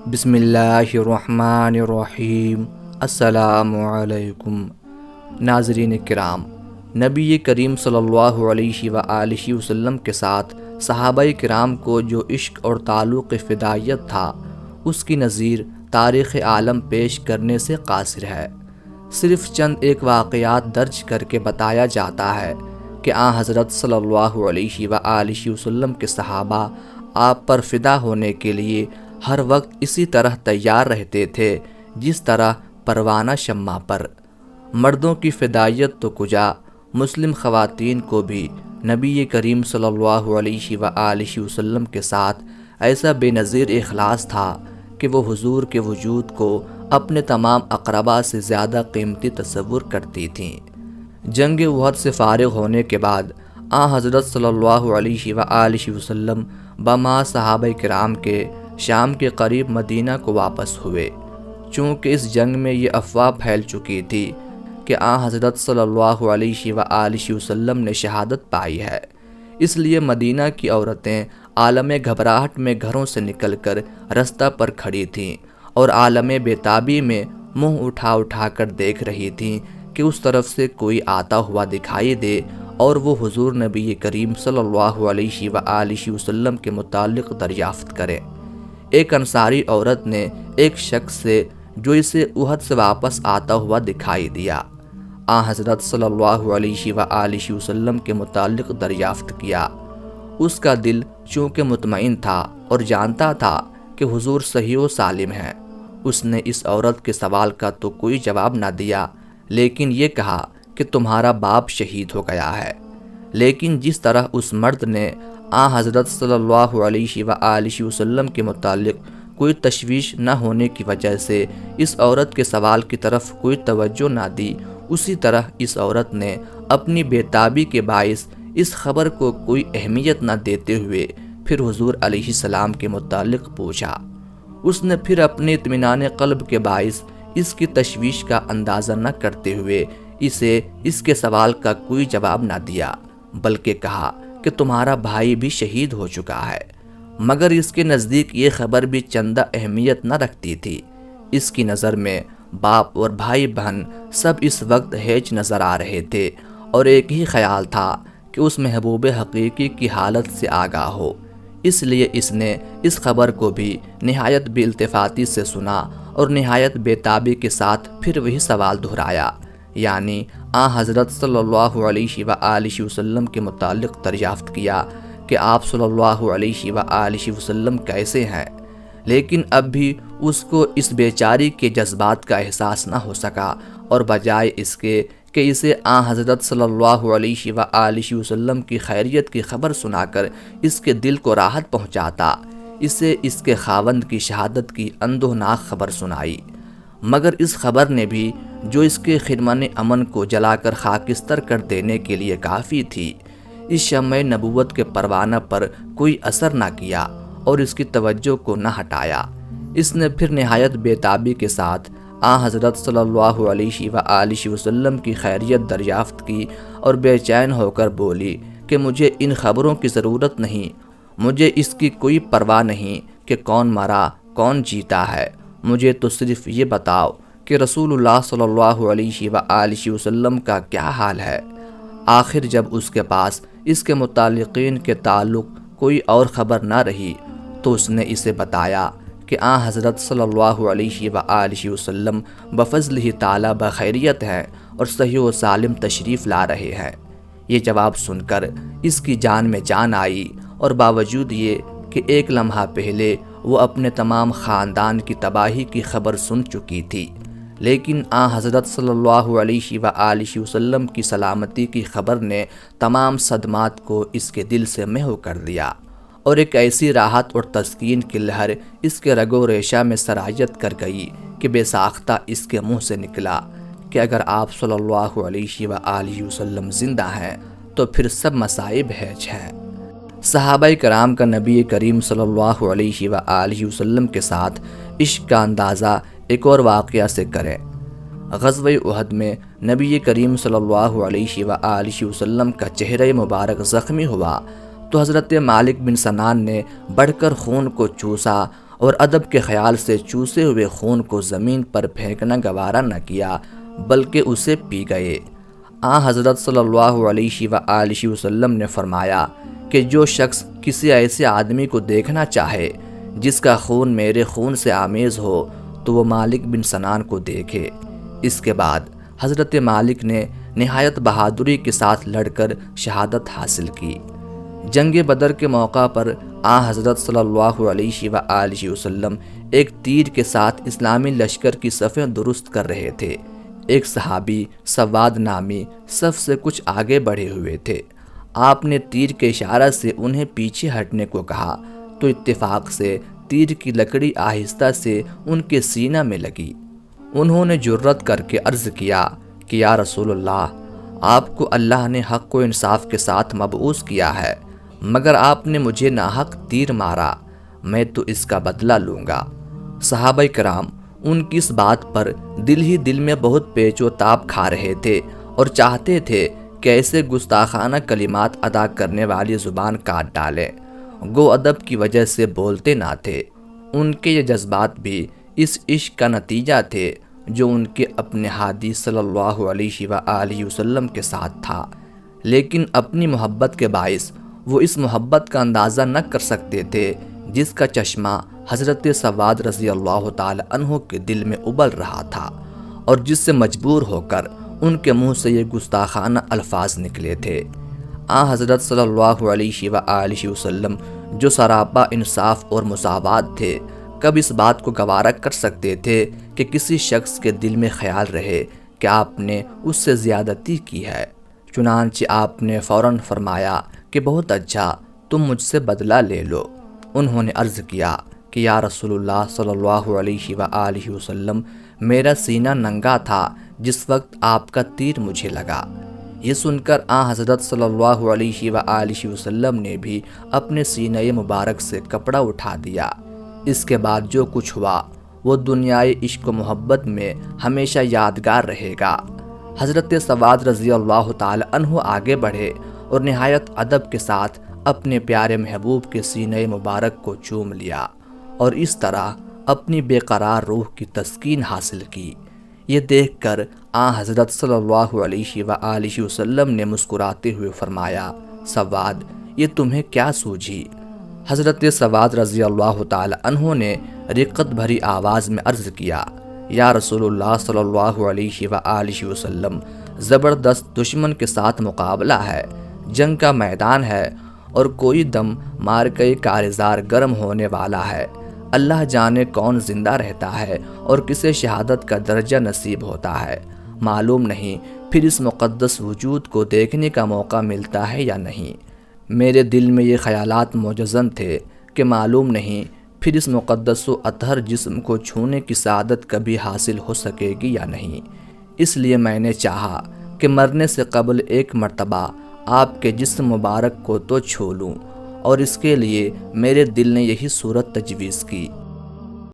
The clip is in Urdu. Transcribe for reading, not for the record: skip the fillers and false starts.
بسم اللہ الرحمن الرحیم۔ السلام علیکم ناظرین کرام، نبی کریم صلی اللہ علیہ وآلہ وسلم کے ساتھ صحابہ کرام کو جو عشق اور تعلق فدائیت تھا، اس کی نظیر تاریخ عالم پیش کرنے سے قاصر ہے۔ صرف چند ایک واقعات درج کر کے بتایا جاتا ہے کہ حضرت صلی اللہ علیہ وآلہ وسلم کے صحابہ آپ پر فدا ہونے کے لیے ہر وقت اسی طرح تیار رہتے تھے جس طرح پروانہ شمع پر۔ مردوں کی فدائیت تو کجا، مسلم خواتین کو بھی نبی کریم صلی اللہ علیہ وآلہ وسلم کے ساتھ ایسا بے نظیر اخلاص تھا کہ وہ حضور کے وجود کو اپنے تمام اقربا سے زیادہ قیمتی تصور کرتی تھیں۔ جنگ احد سے فارغ ہونے کے بعد حضرت صلی اللہ علیہ وآلہ وسلم بما صحابہ کرام کے شام کے قریب مدینہ کو واپس ہوئے۔ چونکہ اس جنگ میں یہ افواہ پھیل چکی تھی کہ حضرت صلی اللہ علیہ وآلہ وسلم نے شہادت پائی ہے، اس لیے مدینہ کی عورتیں عالم گھبراہٹ میں گھروں سے نکل کر رستہ پر کھڑی تھیں اور عالم بیتابی میں منہ اٹھا اٹھا کر دیکھ رہی تھیں کہ اس طرف سے کوئی آتا ہوا دکھائی دے اور وہ حضور نبی کریم صلی اللہ علیہ وآلہ وسلم کے متعلق دریافت کرے۔ ایک انصاری عورت نے ایک شخص سے جو اسے احد سے واپس آتا ہوا دکھائی دیا، حضرت صلی اللہ علیہ وآلہ وسلم کے متعلق دریافت کیا۔ اس کا دل چونکہ مطمئن تھا اور جانتا تھا کہ حضور صحیح و سالم ہیں، اس نے اس عورت کے سوال کا تو کوئی جواب نہ دیا، لیکن یہ کہا کہ تمہارا باپ شہید ہو گیا ہے۔ لیکن جس طرح اس مرد نے حضرت صلی اللہ علیہ وآلہ وسلم کے متعلق کوئی تشویش نہ ہونے کی وجہ سے اس عورت کے سوال کی طرف کوئی توجہ نہ دی، اسی طرح اس عورت نے اپنی بیتابی کے باعث اس خبر کو کوئی اہمیت نہ دیتے ہوئے پھر حضور علیہ السلام کے متعلق پوچھا۔ اس نے پھر اپنے اطمینان قلب کے باعث اس کی تشویش کا اندازہ نہ کرتے ہوئے اسے اس کے سوال کا کوئی جواب نہ دیا، بلکہ کہا کہ تمہارا بھائی بھی شہید ہو چکا ہے۔ مگر اس کے نزدیک یہ خبر بھی چندہ اہمیت نہ رکھتی تھی۔ اس کی نظر میں باپ اور بھائی بہن سب اس وقت ہیچ نظر آ رہے تھے اور ایک ہی خیال تھا کہ اس محبوب حقیقی کی حالت سے آگاہ ہو۔ اس لیے اس نے اس خبر کو بھی نہایت بے التفاتی سے سنا اور نہایت بیتابی کے ساتھ پھر وہی سوال دہرایا، یعنی حضرت صلی اللہ علیہ وآلہ وسلم کے متعلق دریافت کیا کہ آپ صلی اللہ علیہ وآلہ وسلم کیسے ہیں۔ لیکن اب بھی اس کو اس بیچاری کے جذبات کا احساس نہ ہو سکا، اور بجائے اس کے کہ اسے حضرت صلی اللہ علیہ وآلہ وسلم کی خیریت کی خبر سنا کر اس کے دل کو راحت پہنچاتا، اسے اس کے خاوند کی شہادت کی اندوہناک خبر سنائی۔ مگر اس خبر نے بھی جو اس کے خرمن امن کو جلا کر خاکستر کر دینے کے لیے کافی تھی، اس شمع نبوت کے پروانہ پر کوئی اثر نہ کیا اور اس کی توجہ کو نہ ہٹایا۔ اس نے پھر نہایت بیتابی کے ساتھ حضرت صلی اللہ علیہ وآلہ وسلم کی خیریت دریافت کی اور بے چین ہو کر بولی کہ مجھے ان خبروں کی ضرورت نہیں، مجھے اس کی کوئی پرواہ نہیں کہ کون مرا کون جیتا ہے، مجھے تو صرف یہ بتاؤ کہ رسول اللہ صلی اللہ علیہ وآلہ وسلم کا کیا حال ہے۔ آخر جب اس کے پاس اس کے متعلقین کے تعلق کوئی اور خبر نہ رہی تو اس نے اسے بتایا کہ حضرت صلی اللہ علیہ وآلہ وسلم بفضلہ تعالی بخیریت ہیں اور صحیح و سالم تشریف لا رہے ہیں۔ یہ جواب سن کر اس کی جان میں جان آئی، اور باوجود یہ کہ ایک لمحہ پہلے وہ اپنے تمام خاندان کی تباہی کی خبر سن چکی تھی، لیکن حضرت صلی اللہ علیہ وآلہ وسلم کی سلامتی کی خبر نے تمام صدمات کو اس کے دل سے محو کر دیا، اور ایک ایسی راحت اور تسکین کی لہر اس کے رگ و ریشہ میں سرایت کر گئی کہ بے ساختہ اس کے منہ سے نکلا کہ اگر آپ صلی اللہ علیہ وآلہ وسلم زندہ ہیں تو پھر سب مصائب ہیچ ہیں۔ صحابہ کرام کا نبی کریم صلی اللہ علیہ وآلہ وسلم کے ساتھ عشق کا اندازہ ایک اور واقعہ سے کریں۔ غزوہ احد میں نبی کریم صلی اللہ علیہ وآلہ وسلم کا چہرہ مبارک زخمی ہوا تو حضرت مالک بن سنان نے بڑھ کر خون کو چوسا اور ادب کے خیال سے چوسے ہوئے خون کو زمین پر پھینکنا گوارا نہ کیا بلکہ اسے پی گئے۔ حضرت صلی اللہ علیہ وآلہ وسلم نے فرمایا کہ جو شخص کسی ایسے آدمی کو دیکھنا چاہے جس کا خون میرے خون سے آمیز ہو تو وہ مالک بن سنان کو دیکھے۔ اس کے بعد حضرت مالک نے نہایت بہادری کے ساتھ لڑ کر شہادت حاصل کی۔ جنگ بدر کے موقع پر حضرت صلی اللہ علیہ وآلہ وسلم ایک تیر کے ساتھ اسلامی لشکر کی صفیں درست کر رہے تھے۔ ایک صحابی سواد نامی صف سے کچھ آگے بڑھے ہوئے تھے۔ آپ نے تیر کے اشارہ سے انہیں پیچھے ہٹنے کو کہا تو اتفاق سے تیر کی لکڑی آہستہ سے ان کے سینہ میں لگی۔ انہوں نے جرأت کر کے عرض کیا کہ یا رسول اللہ، آپ کو اللہ نے حق و انصاف کے ساتھ مبعوث کیا ہے، مگر آپ نے مجھے ناحق تیر مارا، میں تو اس کا بدلہ لوں گا۔ صحابہ کرام ان کی اس بات پر دل ہی دل میں بہت پیچ و تاب کھا رہے تھے اور چاہتے تھے کہ ایسے گستاخانہ کلمات ادا کرنے والی زبان کاٹ ڈالیں۔ گو ادب کی وجہ سے بولتے نہ تھے۔ ان کے یہ جذبات بھی اس عشق کا نتیجہ تھے جو ان کے اپنے ہادی صلی اللہ علیہ وآلہ وسلم کے ساتھ تھا، لیکن اپنی محبت کے باعث وہ اس محبت کا اندازہ نہ کر سکتے تھے جس کا چشمہ حضرت سواد رضی اللہ تعالی عنہ کے دل میں ابل رہا تھا اور جس سے مجبور ہو کر ان کے منہ سے یہ گستاخانہ الفاظ نکلے تھے۔ حضرت صلی اللہ علیہ وآلہ وسلم جو سراپا انصاف اور مساوات تھے، کب اس بات کو گوارا کر سکتے تھے کہ کسی شخص کے دل میں خیال رہے کہ آپ نے اس سے زیادتی کی ہے؟ چنانچہ آپ نے فوراً فرمایا کہ بہت اچھا، تم مجھ سے بدلہ لے لو۔ انہوں نے عرض کیا کہ یا رسول اللہ صلی اللہ علیہ وآلہ وسلم، میرا سینہ ننگا تھا جس وقت آپ کا تیر مجھے لگا۔ یہ سن کر حضرت صلی اللہ علیہ وآلہ وسلم نے بھی اپنے سینہ مبارک سے کپڑا اٹھا دیا۔ اس کے بعد جو کچھ ہوا وہ دنیائے عشق و محبت میں ہمیشہ یادگار رہے گا۔ حضرت سواد رضی اللہ تعالی عنہ آگے بڑھے اور نہایت ادب کے ساتھ اپنے پیارے محبوب کے سینہ مبارک کو چوم لیا اور اس طرح اپنی بے قرار روح کی تسکین حاصل کی۔ یہ دیکھ کر حضرت صلی اللہ علیہ وآلہ وسلم نے مسکراتے ہوئے فرمایا، سواد، یہ تمہیں کیا سوجھی؟ حضرت سواد رضی اللہ تعالی عنہ نے رقت بھری آواز میں عرض کیا، یا رسول اللہ صلی اللہ علیہ وآلہ وسلم، زبردست دشمن کے ساتھ مقابلہ ہے، جنگ کا میدان ہے اور کوئی دم مار کے کارزار گرم ہونے والا ہے۔ اللہ جانے کون زندہ رہتا ہے اور کسے شہادت کا درجہ نصیب ہوتا ہے، معلوم نہیں پھر اس مقدس وجود کو دیکھنے کا موقع ملتا ہے یا نہیں۔ میرے دل میں یہ خیالات موجزن تھے کہ معلوم نہیں پھر اس مقدس و اطہر جسم کو چھونے کی سعادت کبھی حاصل ہو سکے گی یا نہیں۔ اس لیے میں نے چاہا کہ مرنے سے قبل ایک مرتبہ آپ کے جسم مبارک کو تو چھو لوں، اور اس کے لیے میرے دل نے یہی صورت تجویز کی۔